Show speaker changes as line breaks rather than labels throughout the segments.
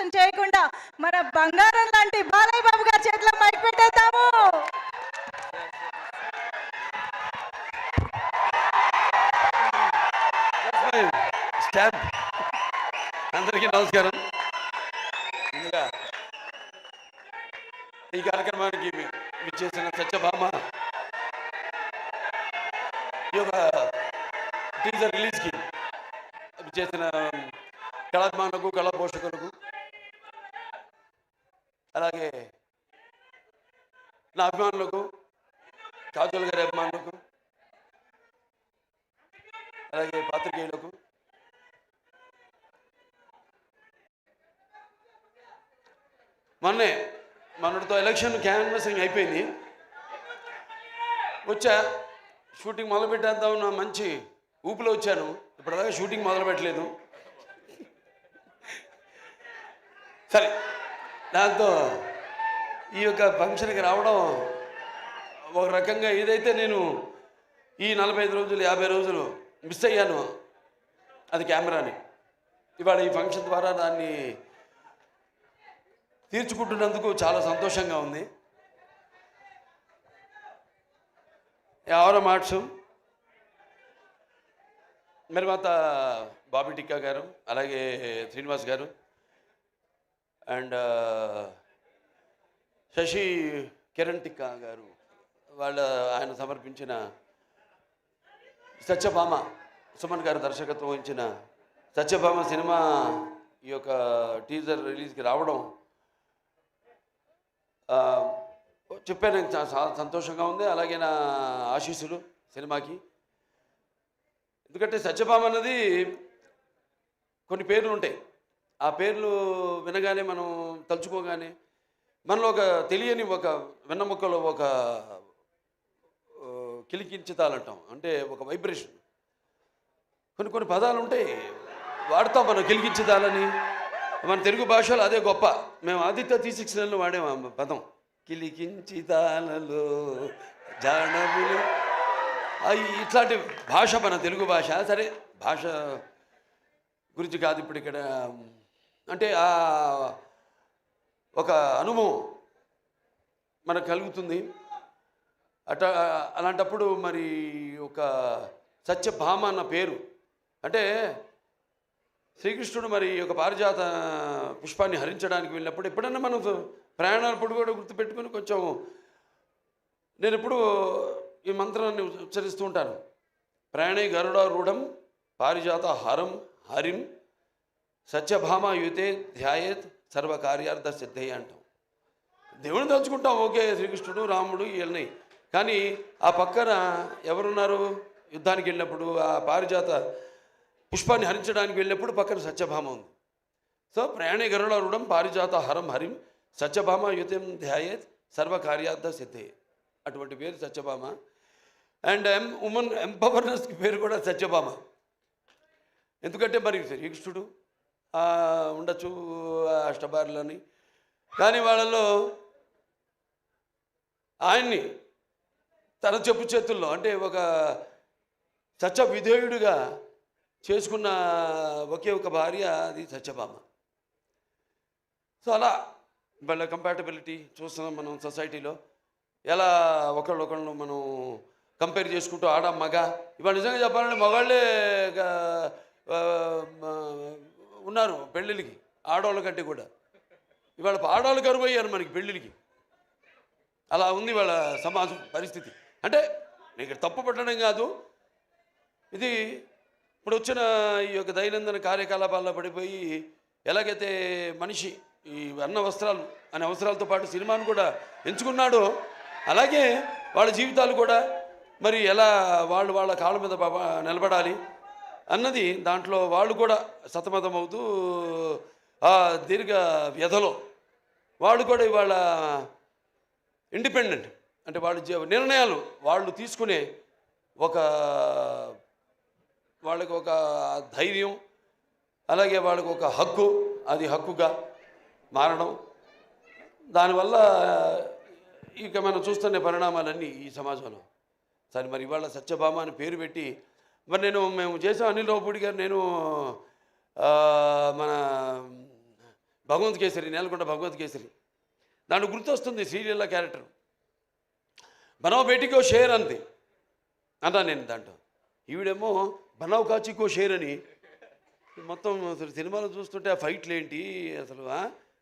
ఆలస్యం చేయకుండా మన బంగారం లాంటి బాలయ్య బాబు గారి చేతిలో మైక్ పెట్టేద్దాము.
అందరికీ నమస్కారం. ముందుగా ఈ కార్యక్రమానికి విచ్చేసిన సత్యభామ ఈ యొక్క టీజర్ రిలీజ్కి విచ్చేసిన కళాభిమానులకు, కళా పోషకులకు, అలాగే నా అభిమానులకు, కాజోల్ గారి అభిమానులకు, అలాగే పాత్రికేయులకు, మొన్నటితో ఎలక్షన్ క్యాన్వసింగ్ అయిపోయింది. వచ్చా షూటింగ్ మొదలు పెట్టేద్దామన్న మంచి ఊపిలో వచ్చాను. ఇప్పటిదాకా షూటింగ్ మొదలు పెట్టలేదు. సరే, దాంతో ఈ యొక్క ఫంక్షన్కి రావడం ఒక రకంగా ఏదైతే నేను ఈ 45 రోజులు 50 రోజులు మిస్ అయ్యాను అది కెమెరాని, ఇవాళ ఈ ఫంక్షన్ ద్వారా దాన్ని తీర్చుకుంటున్నందుకు చాలా సంతోషంగా ఉంది. ఎవరో మాట్సు నిర్మాత బాబీ టిక్కా గారు, అలాగే శ్రీనివాస్ గారు అండ్ శశి కిరణ్ టిక్కా గారు, ఆయన సమర్పించిన సత్యభామ, సుమన్ గారు దర్శకత్వం వహించిన సత్యభామ సినిమా ఈ యొక్క టీజర్ రిలీజ్కి రావడం చెప్పాను, చాలా సంతోషంగా ఉంది. అలాగే నా ఆశీస్సులు సినిమాకి. ఎందుకంటే సత్యభామ అన్నది కొన్ని పేర్లు ఉంటాయి. ఆ పేర్లు వినగానే మనం తలుచుకోగానే మనలో ఒక తెలియని ఒక వెన్నముక్కలో ఒక కిలికించుతాలంటాం, అంటే ఒక వైబ్రేషన్. కొన్ని పదాలు ఉంటాయి వాడతాం మనం, కిలికించుతాలని. మన తెలుగు భాషలో అదే గొప్ప. మేము ఆదిత్య 369లో వాడేము పదం, కిలికించితాలలో జానవులు. ఇట్లాంటి భాష మన తెలుగు భాష. సరే, భాష గురించి కాదు ఇప్పుడు ఇక్కడ. అంటే ఒక అనుభవం మనకు కలుగుతుంది. అలాంటప్పుడు మరి ఒక సత్యభామ అన్న పేరు, అంటే శ్రీకృష్ణుడు మరి ఒక పారిజాత పుష్పాన్ని హరించడానికి వెళ్ళినప్పుడు ఎప్పుడన్నా మనం ప్రయాణాలప్పుడు కూడా గుర్తుపెట్టుకుని కొంచెం, నేను ఎప్పుడు ఈ మంత్రాన్ని ఉచ్చరిస్తూ ఉంటాను. ప్రయాణే గరుడారూఢం పారిజాత హారం హరిం సత్యభామ యుతే ధ్యాయేత్ సర్వకార్యార్థ సిద్ధయ్య అంటాం. దేవుని తలుచుకుంటాం, ఓకే, శ్రీకృష్ణుడు రాముడు వీళ్ళని. కానీ ఆ పక్కన ఎవరున్నారు? యుద్ధానికి వెళ్ళినప్పుడు ఆ పారిజాత పుష్పాన్ని హరించడానికి వెళ్ళినప్పుడు పక్కన సత్యభామ ఉంది. సో ప్రయాణే గరుడారూఢం పారిజాత హరం హరిం సత్యభామ యుతం ధ్యాయేత్ సర్వకార్యార్థ సిద్ధయ్య. అటువంటి పేరు సత్యభామ. అండ్ ఉమెన్ ఎంపవర్నెస్కి పేరు కూడా సత్యభామ. ఎందుకంటే మరి శ్రీకృష్ణుడు ఉండొచ్చు అష్టభార్యలని, కానీ వాళ్ళలో ఆయన్ని తన చెప్పు చేతుల్లో, అంటే ఒక సత్య విధేయుడిగా చేసుకున్న ఒకే ఒక భార్య, అది సత్యభామ. సో అలా వాళ్ళ కంపాటబిలిటీ చూస్తున్నాం మనం సొసైటీలో. ఎలా ఒకళ్ళొకళ్ళు మనం కంపేర్ చేసుకుంటూ ఆడ మగ. ఇవాళ నిజంగా చెప్పాలంటే మగాళ్ళే ఉన్నారు పెళ్ళిళ్ళకి ఆడవాళ్ళ కంటే కూడా. ఇవాళ ఆడవాళ్ళు కరువు అయ్యారు మనకి పెళ్ళిళ్ళకి. అలా ఉంది వాళ్ళ సమాజం పరిస్థితి. అంటే నీకు తప్పు పట్టడం కాదు, ఇది ఇప్పుడు వచ్చిన ఈ యొక్క దైనందిన కార్యకలాపాల్లో పడిపోయి ఎలాగైతే మనిషి ఈ అన్న వస్త్రాలు అనే అవసరాలతో పాటు సినిమాను కూడా ఎంచుకున్నాడో, అలాగే వాళ్ళ జీవితాలు కూడా మరి ఎలా వాళ్ళ కాళ్ళ మీద నిలబడాలి అన్నది దాంట్లో వాళ్ళు కూడా సతమతం అవుతూ ఆ దీర్ఘ వ్యధలో వాళ్ళు కూడా ఇవాళ ఇండిపెండెంట్, అంటే వాళ్ళ నిర్ణయాలు వాళ్ళు తీసుకునే వాళ్ళకి ఒక ధైర్యం, అలాగే వాళ్ళకి ఒక హక్కు, అది హక్కుగా మారడం. దానివల్ల ఇక మనం చూస్తున్న పరిణామాలన్నీ ఈ సమాజంలో. సరే, మరి ఇవాళ సత్యభామ అని పేరు పెట్టి మరి మేము చేసాం. అనిల్ రావుపూడి గారు, నేను మన భగవంత్ కేసరి, నేలకొండ భగవంత్ కేసరి. దాంట్లో గుర్తొస్తుంది శ్రీలీల క్యారెక్టర్. బనావ్ బేటీకో షేర్ అంది అన్నా నేను దాంట్లో. ఈవిడేమో బనావ్ కాచికో షేర్ అని మొత్తం అసలు సినిమాలో చూస్తుంటే ఆ ఫైట్లు ఏంటి అసలు,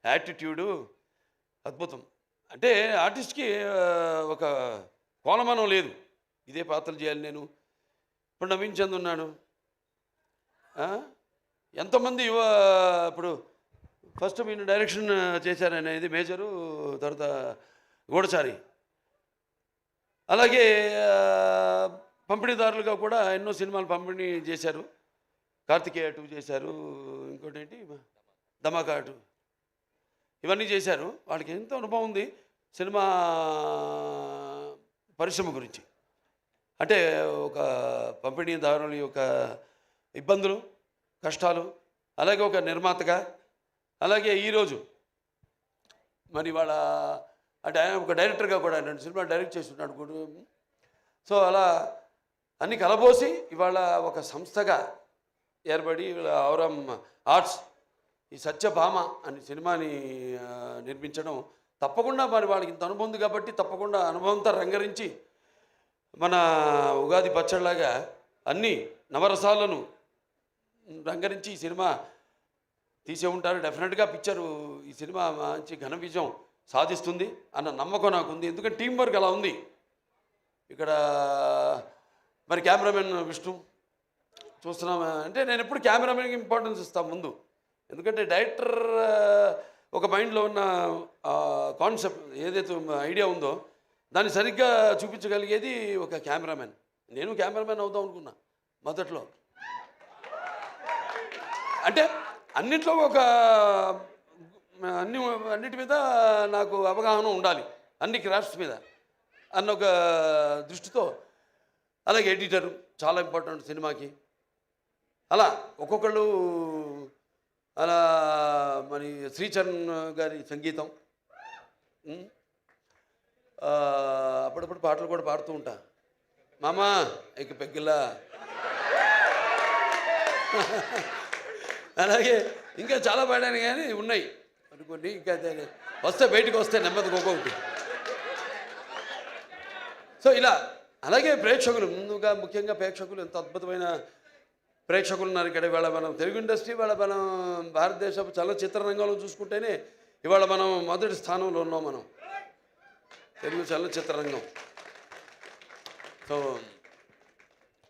యాటిట్యూడు అద్భుతం. అంటే ఆర్టిస్ట్కి ఒక కోలమానం లేదు, ఇదే పాత్రలు చేయాలి నేను. ఇప్పుడు నవీన్ చంద్ ఉన్నాడు, ఎంతోమంది ఇప్పుడు ఫస్ట్ మీరు డైరెక్షన్ చేశారనేది మేజరు, తర్వాత గూఢచారి. అలాగే పంపిణీదారులుగా కూడా ఎన్నో సినిమాలు పంపిణీ చేశారు. కార్తికేయ 2 చేశారు, ఇంకోటి ఏంటి ధమాకా 2, ఇవన్నీ చేశారు. వాళ్ళకి ఎంతో అనుభవం ఉంది సినిమా పరిశ్రమ గురించి. అంటే ఒక పంపిణీదారుల యొక్క ఇబ్బందులు, కష్టాలు, అలాగే ఒక నిర్మాతగా, అలాగే ఈరోజు మరి వాళ్ళ అంటే ఆయన ఒక డైరెక్టర్గా కూడా 2 సినిమాలు డైరెక్ట్ చేస్తున్నాడు కూడా. సో అలా అన్ని కలబోసి ఇవాళ ఒక సంస్థగా ఏర్పడి ఔరం ఆర్ట్స్ ఈ సత్యభామ అనే సినిమాని నిర్మించడం తప్పకుండా మరి వాళ్ళకి ఇంత అనుభవం ఉంది కాబట్టి తప్పకుండా అనుభవంతో రంగరించి మన ఉగాది పచ్చడిలాగా అన్ని నవరసాలను రంగరించి ఈ సినిమా తీసే ఉంటారు. డెఫినెట్గా పిక్చరు ఈ సినిమా మంచి ఘన విజయం సాధిస్తుంది అన్న నమ్మకం నాకు ఉంది. ఎందుకంటే టీం వర్క్ అలా ఉంది. ఇక్కడ మరి కెమెరామెన్ విష్ణు చూస్తున్నాం అంటే నేను ఎప్పుడు కెమెరామెన్కి ఇంపార్టెన్స్ ఇస్తాను ముందు. ఎందుకంటే డైరెక్టర్ ఒక మైండ్లో ఉన్న కాన్సెప్ట్ ఏదైతే ఐడియా ఉందో దాన్ని సరిగ్గా చూపించగలిగేది ఒక కెమెరామెన్. నేను కెమెరామెన్ అవుదాం అనుకున్నా మొదట్లో. అంటే అన్నిట్లో ఒక అన్నిటి మీద నాకు అవగాహన ఉండాలి, అన్ని క్రాఫ్ట్స్ మీద అన్న ఒక దృష్టితో. అలాగే ఎడిటర్ చాలా ఇంపార్టెంట్ సినిమాకి. అలా ఒక్కొక్కళ్ళు అలా మరి శ్రీచరణ్ గారి సంగీతం, అప్పుడప్పుడు పాటలు కూడా పాడుతూ ఉంటా. మామా ఇక పెగ్గిలా అలాగే ఇంకా చాలా పాడాను కానీ ఉన్నాయి అనుకోండి. ఇంకా వస్తే బయటకు వస్తే నెమ్మదిగా ఒక్కొక్కటి. సో ఇలా అలాగే ప్రేక్షకులు ముందుగా ముఖ్యంగా ప్రేక్షకులు ఎంత అద్భుతమైన ప్రేక్షకులు ఉన్నారు ఇక్కడ. ఇవాళ మనం తెలుగు ఇండస్ట్రీ, ఇవాళ మనం భారతదేశ చలనచిత్ర రంగంలో చూసుకుంటేనే ఇవాళ మనం మొదటి స్థానంలో ఉన్నాం మనం, తెలుగు చలనచిత్ర రంగం. సో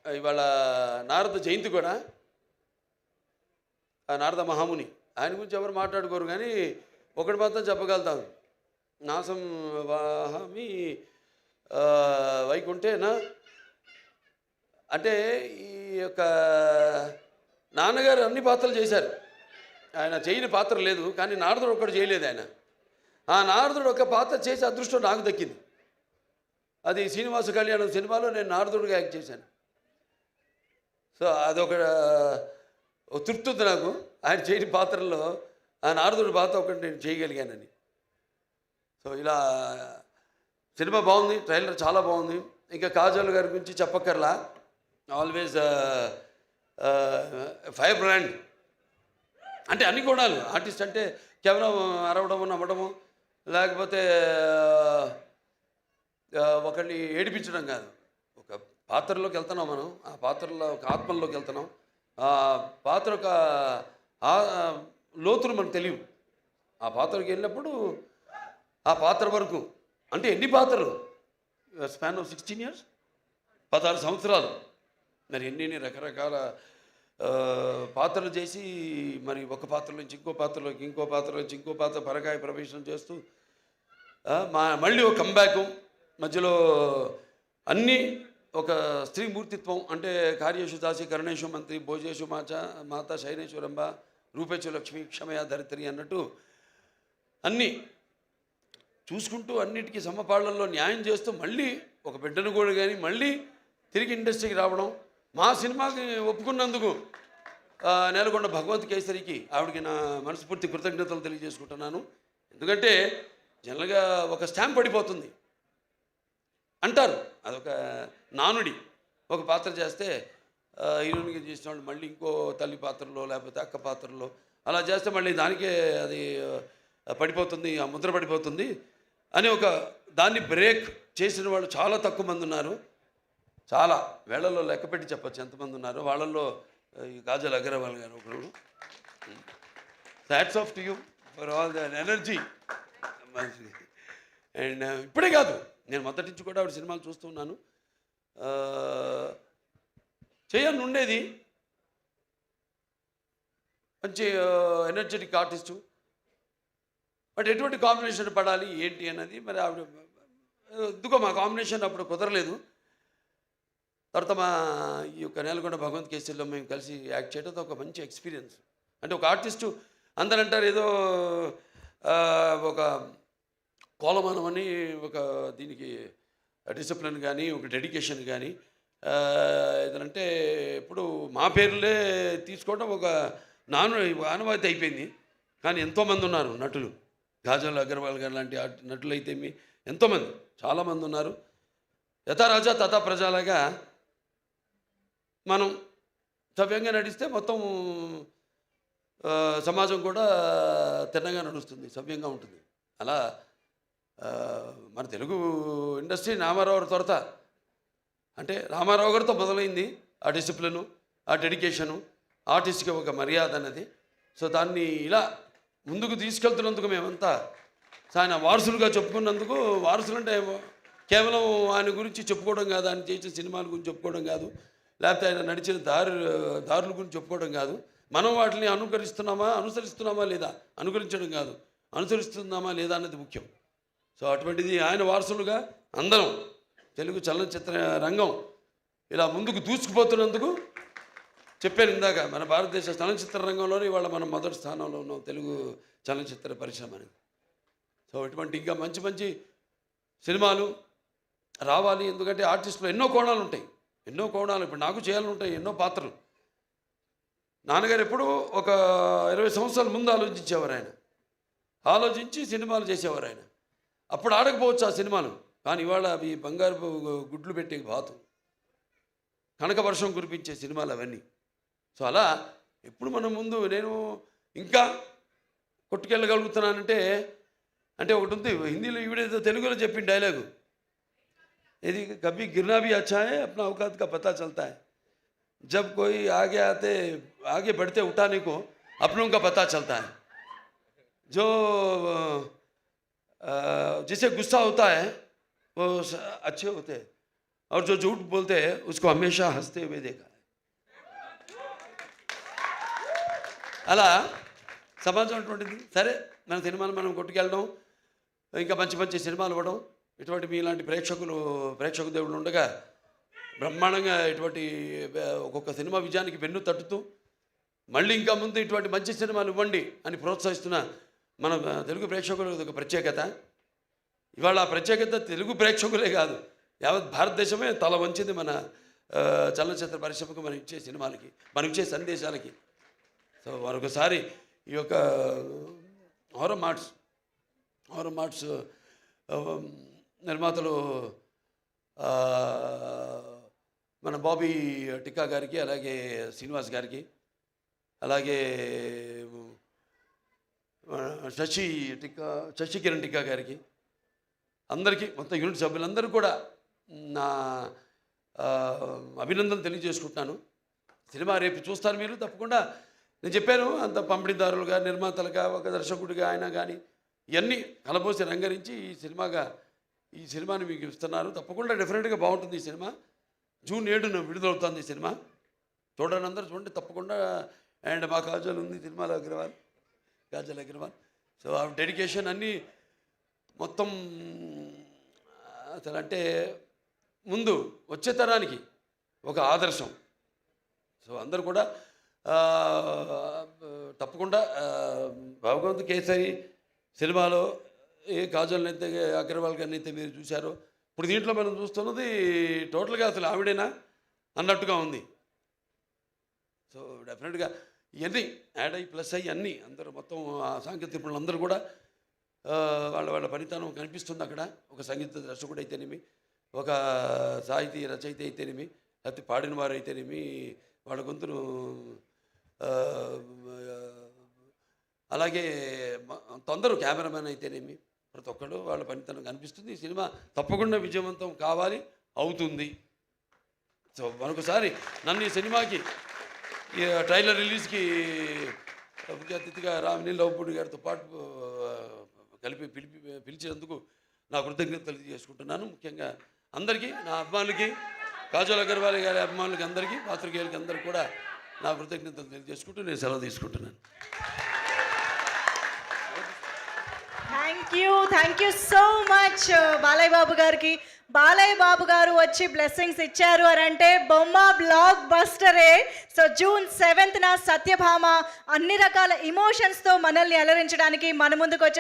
ఇవాళ నారద జయంతి కూడా, ఆ నారద మహాముని ఆయన గురించి ఎవరు మాట్లాడుకోరు కానీ ఒకటి మాత్రం చెప్పగలుగుతాను, నాసం వాహమి వైకుంఠేనా. అంటే ఈ యొక్క నాన్నగారు అన్ని పాత్రలు చేశారు, ఆయన చేయని పాత్ర లేదు. కానీ నారదుడు ఒక్కడు చేయలేదు ఆయన. ఆ నారదుడు ఒక పాత్ర చేసే అదృష్టం నాకు దక్కింది. అది శ్రీనివాస కళ్యాణం సినిమాలో నేను నారదుడిగా యాక్ట్ చేశాను. సో అదొక తృప్తి ఉంది నాకు, ఆయన చేయని పాత్రల్లో ఆ నారదుడి పాత్ర ఒకటి నేను చేయగలిగానని. సో ఇలా సినిమా బాగుంది, ట్రైలర్ చాలా బాగుంది. ఇంకా కాజల్ గారి గురించి చెప్పక్కర్లా, ఆల్వేస్ ఫైర్ బ్రాండ్. అంటే అన్ని గుణాలు. ఆర్టిస్ట్ అంటే కేవలం అరవడము, నవ్వడము, లేకపోతే ఒకరిని ఏడిపించడం కాదు. ఒక పాత్రలోకి వెళ్తున్నాం మనం, ఆ పాత్రలో ఒక ఆత్మల్లోకి వెళ్తున్నాం. ఆ పాత్ర ఒక లోతులు మనకు తెలియవు. ఆ పాత్రకి వెళ్ళినప్పుడు ఆ పాత్ర వరకు అంటే ఎన్ని పాత్రలు, స్పాన్ ఆఫ్ 16 years, 16 సంవత్సరాలు. మరి ఎన్ని రకరకాల పాత్రలు చేసి మరి ఒక పాత్ర నుంచి ఇంకో పాత్రలోకి, ఇంకో పాత్ర నుంచి ఇంకో పాత్ర పరకాయ ప్రవేశం చేస్తూ మళ్ళీ ఒక కంబ్యాక్ మధ్యలో అన్నీ ఒక స్త్రీ మూర్తిత్వం. అంటే కార్యేషు దాసి కరుణేషు మంత్రి భోజేషు మాత శైనేశ్వరంబ రూపేచు లక్ష్మి క్షమయ ధరిత్రి అన్నట్టు అన్నీ చూసుకుంటూ అన్నిటికీ సమపాళ్లలో న్యాయం చేస్తూ మళ్ళీ ఒక బిడ్డను కూడా కానీ మళ్ళీ తిరిగి ఇండస్ట్రీకి రావడం. మా సినిమాకి ఒప్పుకున్నందుకు నేలకొండ భగవంత్ కేసరికి ఆవిడకి నా మనస్ఫూర్తి కృతజ్ఞతలు తెలియజేసుకుంటున్నాను. ఎందుకంటే జనరల్గా ఒక స్టాంప్ పడిపోతుంది అంటారు, అదొక నానుడి. ఒక పాత్ర చేస్తే హీరోయిన్గా చేసిన వాళ్ళు మళ్ళీ ఇంకో తల్లి పాత్రలో లేకపోతే అక్క పాత్రలో అలా చేస్తే మళ్ళీ దానికే అది పడిపోతుంది, ఆ ముద్ర పడిపోతుంది అని ఒక దాన్ని బ్రేక్ చేసిన వాళ్ళు చాలా తక్కువ మంది ఉన్నారు. చాలా వేళల్లో లెక్క పెట్టి చెప్పచ్చు ఎంతమంది ఉన్నారు. వాళ్ళల్లో ఈ కాజల్ అగర్వాల్ గారు ఒకరు. Hats off to you for all the energy. And ఇప్పుడే కాదు, నేను మొదటి నుంచి కూడా ఆవిడ సినిమాలు చూస్తున్నాను. చేయని ఉండేది, మంచి ఎనర్జెటిక్ ఆర్టిస్టు. బట్ ఎటువంటి కాంబినేషన్ పడాలి ఏంటి అన్నది మరి ఆవిడ ఎందుకో మా కాంబినేషన్ అప్పుడు కుదరలేదు. తర్వాత మా ఈ యొక్క నేలకొండ భగవంత్ కేసరిలో మేము కలిసి యాక్ట్ చేయడంతో ఒక మంచి ఎక్స్పీరియన్స్. అంటే ఒక ఆర్టిస్టు అందరూ అంటారు ఏదో ఒక కోలమానం అని, ఒక దీనికి డిసిప్లిన్ కానీ ఒక డెడికేషన్ కానీ ఏదంటే ఇప్పుడు మా పేర్లే తీసుకోవడం ఒక ఆనవాయితీ అయిపోయింది. కానీ ఎంతోమంది ఉన్నారు నటులు, కాజల్ అగర్వాల్ గారు లాంటి నటులు అయితే ఎంతోమంది చాలామంది ఉన్నారు. యథా రాజా తథా ప్రజలాగా మనం సవ్యంగా నడిస్తే మొత్తం సమాజం కూడా తిన్నగా నడుస్తుంది, సవ్యంగా ఉంటుంది. అలా మన తెలుగు ఇండస్ట్రీ రామారావు గారి త్వరత అంటే రామారావు గారితో మొదలైంది ఆ డిసిప్లిను, ఆ డెడికేషను, ఆర్టిస్ట్కి ఒక మర్యాద అన్నది. సో దాన్ని ఇలా ముందుకు తీసుకెళ్తున్నందుకు మేమంతా ఆయన వారసులుగా చెప్పుకున్నందుకు, వారసులు అంటే కేవలం ఆయన గురించి చెప్పుకోవడం కాదు, ఆయన చేసిన సినిమాల గురించి చెప్పుకోవడం కాదు, లేకపోతే ఆయన నడిచిన దారుల గురించి చెప్పుకోవడం కాదు. మనం వాటిని అనుసరిస్తున్నామా లేదా, అనుకరించడం కాదు, అనుసరిస్తున్నామా లేదా అన్నది ముఖ్యం. సో అటువంటిది ఆయన వారసులుగా అందరం తెలుగు చలనచిత్ర రంగం ఇలా ముందుకు దూసుకుపోతున్నందుకు చెప్పాను ఇందాక, మన భారతదేశ చలనచిత్ర రంగంలోనే ఇవాళ మనం మొదటి స్థానంలో ఉన్నాం, తెలుగు చలనచిత్ర పరిశ్రమ అనేది. సో ఇటువంటి ఇంకా మంచి మంచి సినిమాలు రావాలి. ఎందుకంటే ఆర్టిస్టులు ఎన్నో కోణాలు ఉంటాయి, ఇప్పుడు నాకు చేయాలని ఉంటాయి ఎన్నో పాత్రలు. నాన్నగారు ఎప్పుడూ ఒక 20 సంవత్సరాల ముందు ఆలోచించేవారు. ఆయన ఆలోచించి సినిమాలు చేసేవారు. ఆయన అప్పుడు ఆడకపోవచ్చు ఆ సినిమాలు, కానీ ఇవాళ అవి బంగారు గుడ్లు పెట్టే బాతు, కనక వర్షం కురిపించే సినిమాలు అవన్నీ. సో అలా ఎప్పుడు మనం ముందు నేను ఇంకా కొట్టుకెళ్ళగలుగుతున్నానంటే అంటే ఒకటి ఉంది హిందీలో, ఈవిడేదో తెలుగులో చెప్పిన డైలాగు, ఇది కभी गिरना भी अच्छा है अपना औकात का पता चलता है जब कोई आगे बढ़ते उठाने को अपनों का पता चलता है जो जिसे गुस्सा होता है वो अच्छे होते हैं और जो झूठ बोलते हैं उसको हमेशा हंसते हुए देखा है. అలా సమాజం అటువంటిది. సరే మన సినిమాలు మనం కొట్టుకెళ్ళడం, ఇంకా మంచి మంచి సినిమాలు ఇవ్వడం, ఇటువంటి మీలాంటి ప్రేక్షక దేవుళ్ళు ఉండగా బ్రహ్మాండంగా ఇటువంటి ఒక్కొక్క సినిమా విజయానికి వెన్ను తట్టుతూ మళ్ళీ ఇంకా ముందు ఇటువంటి మంచి సినిమాలు ఇవ్వండి అని ప్రోత్సహిస్తున్న మన తెలుగు ప్రేక్షకులకు ఒక ప్రత్యేకత. ఇవాళ ఆ ప్రత్యేకత తెలుగు ప్రేక్షకులే కాదు, యావత్ భారతదేశమే తల వంచింది మన చలనచిత్ర పరిశ్రమకు, మనం ఇచ్చే సినిమాలకి, మనం ఇచ్చే సందేశాలకి. సో మరొకసారి ఈ యొక్క హోరం మార్ట్స్ నిర్మాతలు మన బాబీ టిక్కా గారికి, అలాగే శ్రీనివాస్ గారికి, అలాగే శశి కిరణ్ టిక్కా గారికి, అందరికీ మొత్తం యూనిట్ సభ్యులందరూ కూడా నా అభినందనలు తెలియజేసుకుంటున్నాను. సినిమా రేపు చూస్తారు మీరు తప్పకుండా. నేను చెప్పాను అంత పంపిణీదారులుగా, నిర్మాతలుగా, ఒక దర్శకుడిగా ఆయన కానీ ఇవన్నీ కలబోసి రంగరించి ఈ సినిమాని మీకు ఇస్తున్నారు. తప్పకుండా డెఫినెట్గా బాగుంటుంది ఈ సినిమా. జూన్ 7న విడుదలవుతుంది ఈ సినిమా. చూడండి, అందరూ చూడండి తప్పకుండా. అండ్ మా కాజల్ ఉంది సినిమాలో, కాజల్ అగర్వాల్. సో ఆ డెడికేషన్ అన్నీ మొత్తం అసలు అంటే ముందు వచ్చే తరానికి ఒక ఆదర్శం. సో అందరూ కూడా తప్పకుండా భగవంత్ కేసరి సినిమాలో ఏ కాజల్ని అయితే అగర్వాల్ గారిని అయితే మీరు చూశారో, ఇప్పుడు దీంట్లో మనం చూస్తున్నది టోటల్గా అసలు ఆవిడేనా అన్నట్టుగా ఉంది. సో డెఫినెట్గా ఇవన్నీ యాడ్ అయ్యి ప్లస్ అయ్యి అన్నీ అందరూ మొత్తం ఆ సాంకేతిక నిపుణులు అందరూ కూడా వాళ్ళ పనితనం కనిపిస్తుంది అక్కడ. ఒక సంగీత దర్శకుడు అయితేనేమి, ఒక సాహితీ రచయిత అయితేనేమి, లేకపోతే పాడిన వారు అయితేనేమి, వాళ్ళ గొంతును అలాగే అందరూ కెమెరామెన్ అయితేనేమి ప్రతి ఒక్కరు వాళ్ళ పనితనం కనిపిస్తుంది. ఈ సినిమా తప్పకుండా విజయవంతం కావాలి, అవుతుంది. సో మరొకసారి నన్ను ఈ సినిమాకి ఈ ట్రైలర్ రిలీజ్కి ముఖ్య అతిథిగా రామినీల్ లవపూడి గారితో పాటు కలిపి పిలిచినందుకు నా కృతజ్ఞతలు తెలియజేసుకుంటున్నాను. ముఖ్యంగా అందరికీ, నా అభిమానులకి, కాజల్ అగర్వాల్ గారి అభిమానులకి అందరికీ, పాత్రికేయులకి అందరికీ కూడా నా కృతజ్ఞతలు తెలియజేసుకుంటూ నేను సెలవు తీసుకుంటున్నాను.
Thank you so much Balayya Babu గారికి. బాలయ్య బాబు గారు వచ్చి బ్లెస్సింగ్స్ ఇచ్చారు అని అంటే బొమ్మ బ్లాక్ బస్టరే. సో June 7th సత్యభామ అన్ని రకాల ఇమోషన్స్తో మనల్ని అలరించడానికి మన ముందుకు వచ్చి